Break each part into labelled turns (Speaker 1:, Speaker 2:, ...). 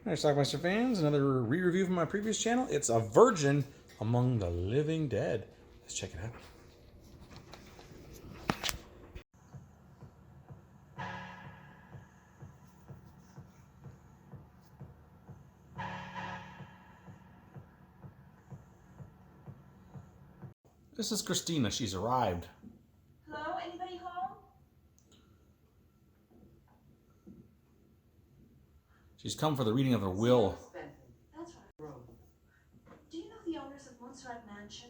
Speaker 1: Hi, Schlockmeister fans. Another re-review from my previous channel. It's A Virgin Among the Living Dead. Let's check it out. This is Christina. She's arrived.
Speaker 2: Hello? Anybody home?
Speaker 1: She's come for the reading of her will.
Speaker 2: That's right. Do you know the owners of Montserrat Mansion?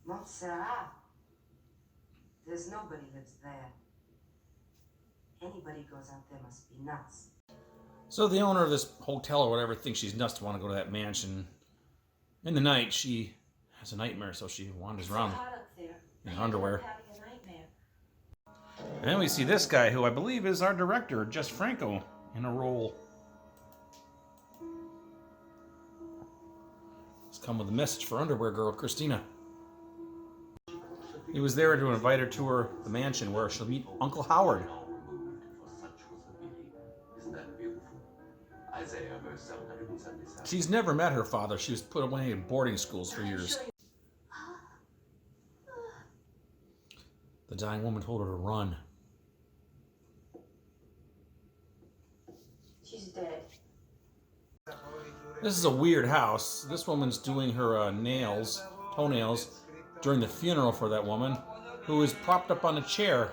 Speaker 3: Montserrat? There's nobody lives there. Anybody goes out there must be nuts.
Speaker 1: So the owner of this hotel or whatever thinks she's nuts to want to go to that mansion. In the night, she has a nightmare, so she wanders around in her underwear. And then we see this guy, who I believe is our director, Jess Franco, in a role. He's come with a message for underwear girl Christina. He was there to invite her to the mansion where she'll meet Uncle Howard. She's never met her father. She was put away in boarding schools for years. The dying woman told her to run.
Speaker 2: She's dead.
Speaker 1: This is a weird house. This woman's doing her toenails, during the funeral for that woman, who is propped up on a chair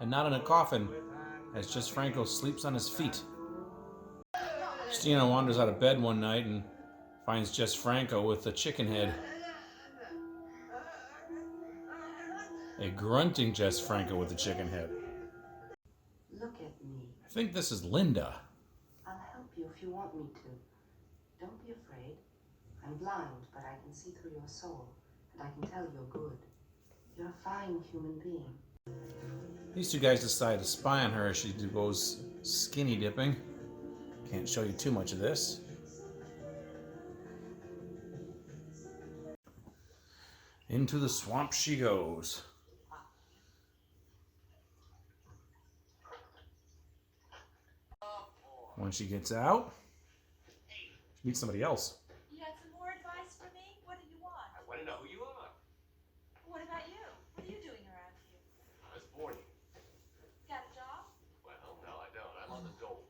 Speaker 1: and not in a coffin, as Jess Franco sleeps on his feet. Christina wanders out of bed one night and finds Jess Franco with a chicken head. A grunting Jess Franco with a chicken head.
Speaker 3: Look at me.
Speaker 1: I think this is Linda.
Speaker 3: I'll help you if you want me to. Don't be afraid. I'm blind, but I can see through your soul, and I can tell you're good. You're a fine human being.
Speaker 1: These two guys decide to spy on her as she goes skinny dipping. Can't show you too much of this. Into the swamp she goes. When she gets out, she meets somebody else.
Speaker 2: You had some more advice for me? What did you want?
Speaker 4: I want to know who you are.
Speaker 2: What about you? What are you doing around here?
Speaker 4: I was born here.
Speaker 2: Got a job?
Speaker 4: Well, no, I don't. I'm on the dole.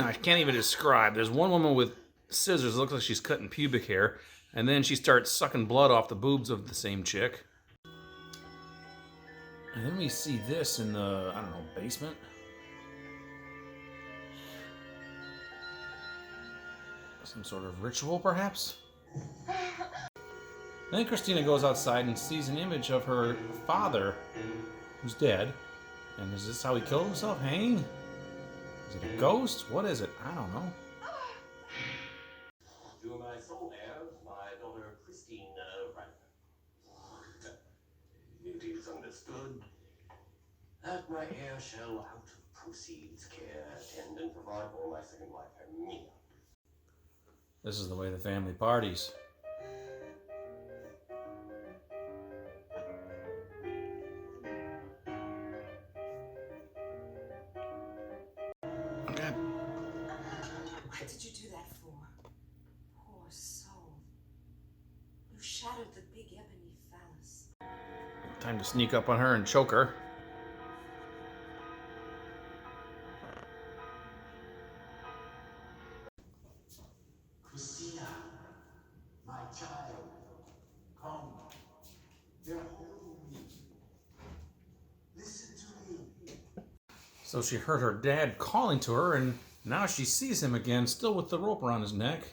Speaker 1: I can't even describe. There's one woman with scissors. It looks like she's cutting pubic hair. And then she starts sucking blood off the boobs of the same chick. And then we see this in the, I don't know, basement. Some sort of ritual, perhaps? Then Christina goes outside and sees an image of her father, who's dead. And is this how he killed himself? Hanging? Is it a ghost? What is it? I don't know.
Speaker 4: To my sole heir, my daughter Christine Reiner. It is understood that my heir shall, out of proceeds, care, attend, and provide for my second wife, Hermina.
Speaker 1: This is the way the family parties. Okay.
Speaker 3: What did you do that for? Poor soul. You shattered the big ebony phallus.
Speaker 1: Time to sneak up on her and choke her.
Speaker 4: Christina, my child, come. They're holding me. Listen to me.
Speaker 1: So she heard her dad calling to her, and now she sees him again, still with the rope around his neck.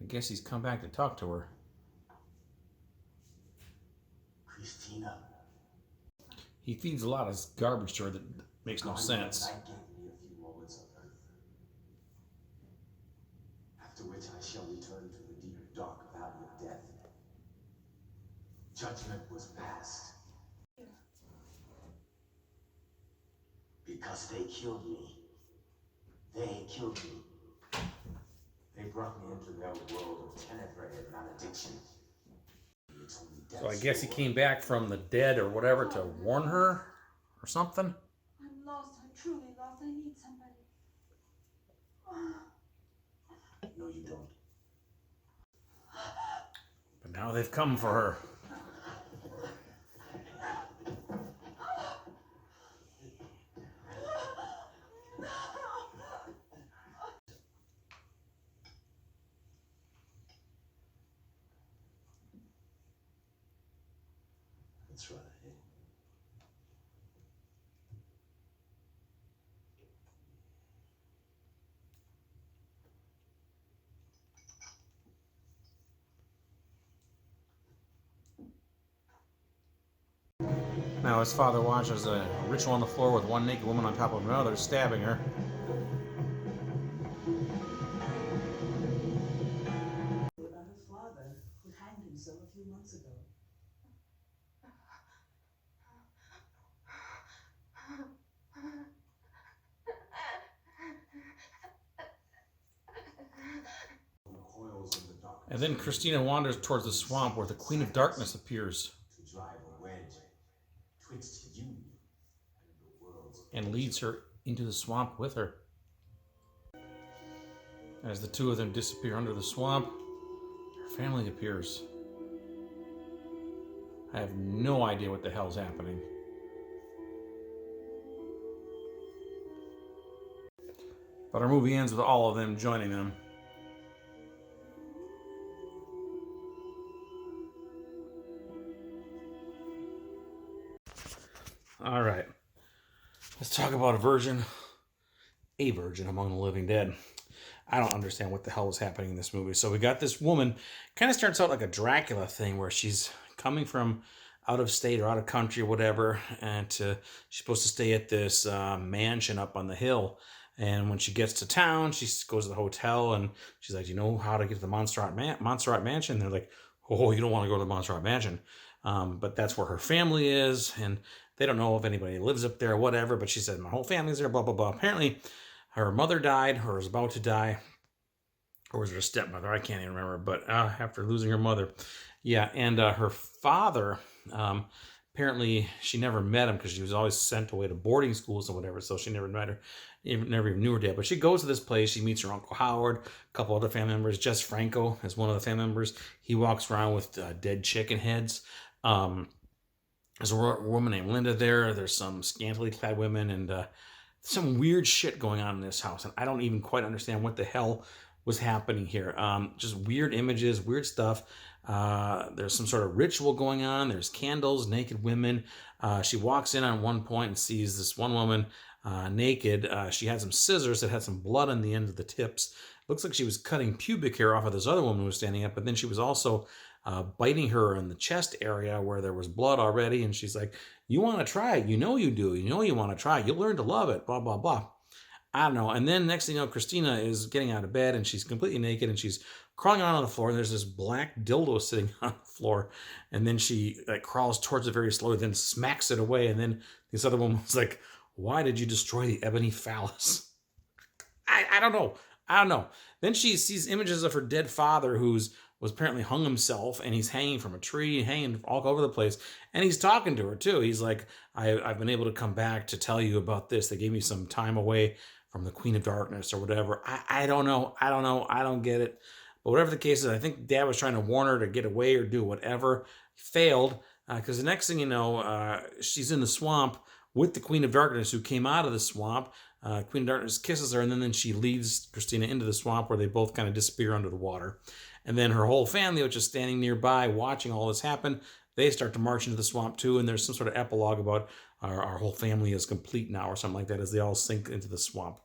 Speaker 1: I guess he's come back to talk to her.
Speaker 4: Christina.
Speaker 1: He feeds a lot of garbage to her that makes no sense.
Speaker 4: I gave me a few moments of earth, after which I shall return to the deep, dark valley of death. Judgment was passed. Because they killed me. They killed me. They brought me into their world of tenebrae and malediction.
Speaker 1: So I guess he came back from the dead or whatever to warn her or something.
Speaker 2: I'm lost. I'm truly lost. I need somebody.
Speaker 4: No, you don't.
Speaker 1: But now they've come for her.
Speaker 4: That's right.
Speaker 1: Now his father watches a ritual on the floor with one naked woman on top of another, stabbing her.
Speaker 5: About her father, who hanged himself a few months ago.
Speaker 1: And then Christina wanders towards the swamp where the Queen of Darkness appears
Speaker 4: To drive a wedge twixt you and the world's
Speaker 1: and leads her into the swamp with her. As the two of them disappear under the swamp, her family appears. I have no idea what the hell's happening. But our movie ends with all of them joining them. All right. Let's talk about a virgin among the living dead. I don't understand what the hell is happening in this movie. So we got this woman, kind of starts out like a Dracula thing where she's coming from out of state or out of country or whatever, and she's supposed to stay at this mansion up on the hill. And when she gets to town, she goes to the hotel and she's like, "You know how to get to the Montserrat Mansion?" And they're like, "Oh, you don't want to go to the Montserrat Mansion." But that's where her family is, and they don't know if anybody lives up there or whatever. But she said, "My whole family's there, blah, blah, blah." Apparently, her mother died or was about to die. Or was it her stepmother? I can't even remember. But after losing her mother. Yeah, and her father, apparently she never met him because she was always sent away to boarding schools or whatever. So she never met her, never even knew her dad. But she goes to this place. She meets her Uncle Howard, a couple other family members. Jess Franco is one of the family members. He walks around with dead chicken heads. There's a woman named Linda there. There's some scantily clad women and some weird shit going on in this house. And I don't even quite understand what the hell was happening here. Just weird images, weird stuff. There's some sort of ritual going on. There's candles, naked women. She walks in on one point and sees this one woman naked. She had some scissors that had some blood on the end of the tips. Looks like she was cutting pubic hair off of this other woman who was standing up, but then she was also biting her in the chest area where there was blood already. And she's like, "You want to try it? You know you do. You know you want to try it. You'll learn to love it, blah, blah, blah." I don't know. And then next thing you know, Christina is getting out of bed and she's completely naked and she's crawling around on the floor. And there's this black dildo sitting on the floor. And then she crawls towards it very slowly, then smacks it away. And then this other woman's like, "Why did you destroy the ebony phallus?" I don't know. I don't know. Then she sees images of her dead father was apparently hung himself, and he's hanging from a tree, hanging all over the place. And he's talking to her too. He's like, I've been able to come back to tell you about this. They gave me some time away from the Queen of Darkness or whatever. I don't know. I don't get it. But whatever the case is, I think Dad was trying to warn her to get away or do whatever. Failed, because the next thing you know, she's in the swamp with the Queen of Darkness, who came out of the swamp. Queen of Darkness kisses her, and then she leads Christina into the swamp where they both kind of disappear under the water. And then her whole family, which is standing nearby watching all this happen, they start to march into the swamp too. And there's some sort of epilogue about our whole family is complete now or something like that as they all sink into the swamp.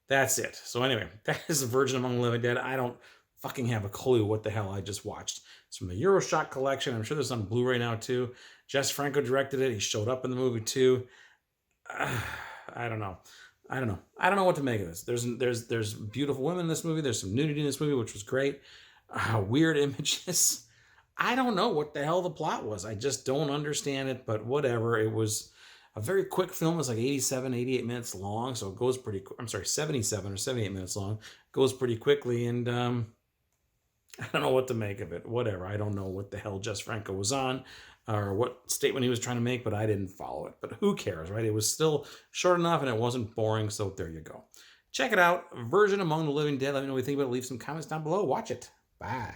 Speaker 1: That's it. So anyway, that is The Virgin Among the Living Dead. I don't fucking have a clue what the hell I just watched. It's from the Euroshock collection. I'm sure there's on Blu-ray now too. Jess Franco directed it. He showed up in the movie too. I don't know. I don't know what to make of this. There's beautiful women in this movie. There's some nudity in this movie, which was great. Weird images. I don't know what the hell the plot was. I just don't understand it, but whatever. It was a very quick film. It's like 88 minutes long, so it goes pretty quick. I'm sorry, 77 or 78 minutes long. It goes pretty quickly, and I don't know what to make of it. Whatever. I don't know what the hell Jess Franco was on or what statement he was trying to make, but I didn't follow it. But who cares, right? It was still short enough and it wasn't boring, so there you go. Check it out. Virgin Among the Living Dead. Let me know what you think about it. Leave some comments down below. Watch it. Bye.